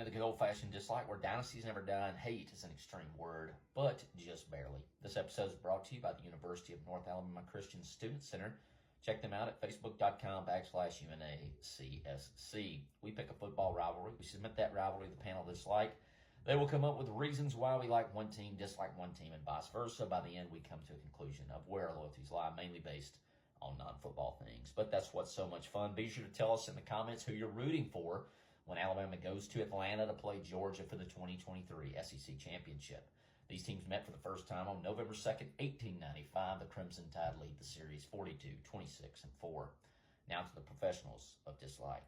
the good old-fashioned dislike where dynasty's never die and hate is an extreme word, but just barely. This episode is brought to you by the University of North Alabama Christian Student Center. Check them out at facebook.com/UNACSC. We pick a football rivalry. We submit that rivalry to the panel dislike. They will come up with reasons why we like one team, dislike one team, and vice versa. By the end, we come to a conclusion of where our loyalties lie, mainly based on non-football things. But that's what's so much fun. Be sure to tell us in the comments who you're rooting for when Alabama goes to Atlanta to play Georgia for the 2023 SEC Championship. These teams met for the first time on November 2nd, 1895. The Crimson Tide lead the series 42-26-4. Now to the professionals of dislike.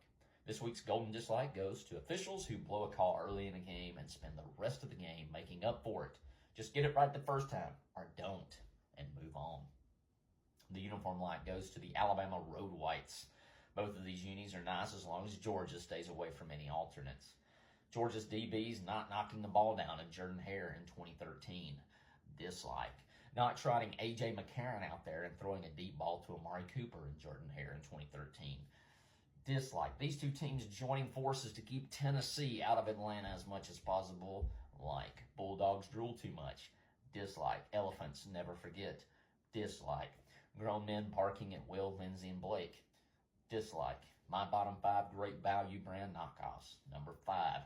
This week's golden dislike goes to officials who blow a call early in a game and spend the rest of the game making up for it. Just get it right the first time, or don't, and move on. The uniform light goes to the Alabama Road Whites. Both of these unis are nice as long as Georgia stays away from any alternates. Georgia's DBs not knocking the ball down in Jordan-Hare in 2013. Dislike. Not trotting A.J. McCarron out there and throwing a deep ball to Amari Cooper in Jordan-Hare in 2013. Dislike. These two teams joining forces to keep Tennessee out of Atlanta as much as possible. Like. Bulldogs drool too much. Dislike. Elephants never forget. Dislike. Grown men parking at Will, Lindsay, and Blake. Dislike. My bottom 5 great value brand knockoffs. Number 5,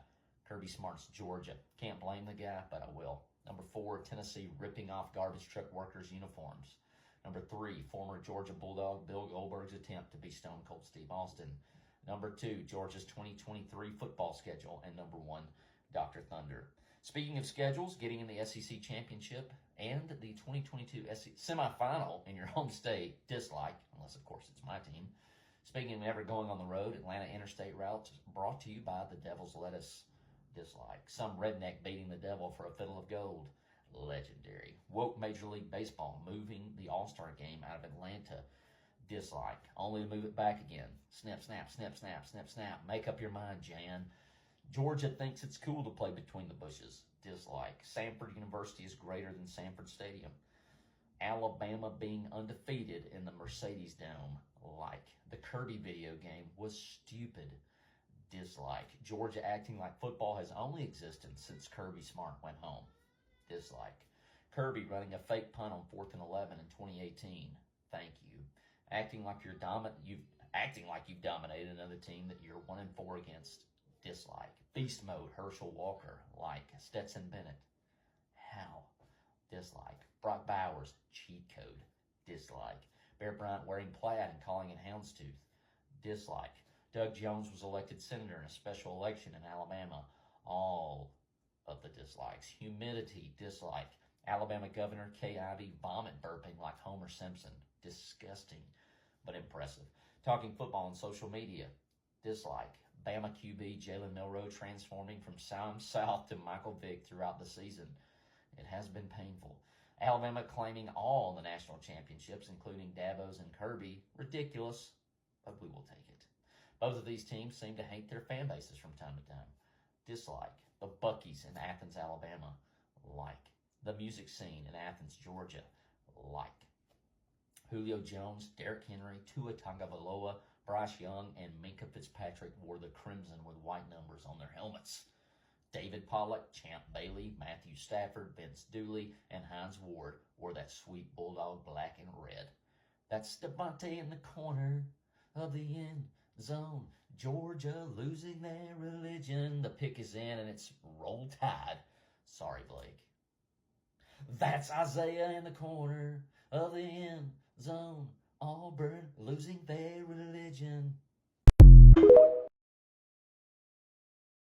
Kirby Smart's Georgia. Can't blame the guy, but I will. Number 4, Tennessee ripping off garbage truck workers' uniforms. Number 3, former Georgia Bulldog Bill Goldberg's attempt to be Stone Cold Steve Austin. Number 2, Georgia's 2023 football schedule. And number 1, Dr. Thunder. Speaking of schedules, getting in the SEC Championship and the 2022 semifinal in your home state, dislike, unless, of course, it's my team. Speaking of never going on the road, Atlanta interstate routes brought to you by the Devil's Lettuce. Dislike. Some redneck beating the devil for a fiddle of gold. Legendary. Woke Major League Baseball moving the All-Star game out of Atlanta. Dislike. Only to move it back again. Snip, snap, snip, snap, snip, snap. Make up your mind, Jan. Georgia thinks it's cool to play between the bushes. Dislike. Samford University is greater than Sanford Stadium. Alabama being undefeated in the Mercedes Dome. Like. The Kirby video game was stupid. Dislike. Georgia acting like football has only existed since Kirby Smart went home. Dislike. Kirby running a fake punt on 4th and 11 in 2018. Thank you. Acting like you've dominated another team that you're 1-4 against. Dislike. Beast mode, Herschel Walker. Like. Stetson Bennett. How? Dislike. Brock Bowers. Cheat code. Dislike. Bear Bryant wearing plaid and calling it houndstooth. Dislike. Doug Jones was elected senator in a special election in Alabama. All of the dislikes. Humidity. Dislike. Alabama Governor Kay Ivey vomit burping like Homer Simpson. Disgusting, but impressive. Talking football on social media. Dislike. Bama QB Jalen Milroe transforming from Sam South to Michael Vick throughout the season. It has been painful. Alabama claiming all the national championships, including Dabo's and Kirby. Ridiculous, but we will take it. Both of these teams seem to hate their fan bases from time to time. Dislike. The Buc-ee's in Athens, Alabama. Like. The music scene in Athens, Georgia. Like. Julio Jones, Derrick Henry, Tua Tagovailoa, Bryce Young, and Minkah Fitzpatrick wore the crimson with white numbers on their helmets. David Pollock, Champ Bailey, Matthew Stafford, Vince Dooley, and Hines Ward wore that sweet bulldog black and red. That's Devontae in the corner of the end zone. Georgia losing their religion. The pick is in and it's Roll Tide. Sorry, Blake. That's Isaiah in the corner of the end zone. Auburn losing their religion.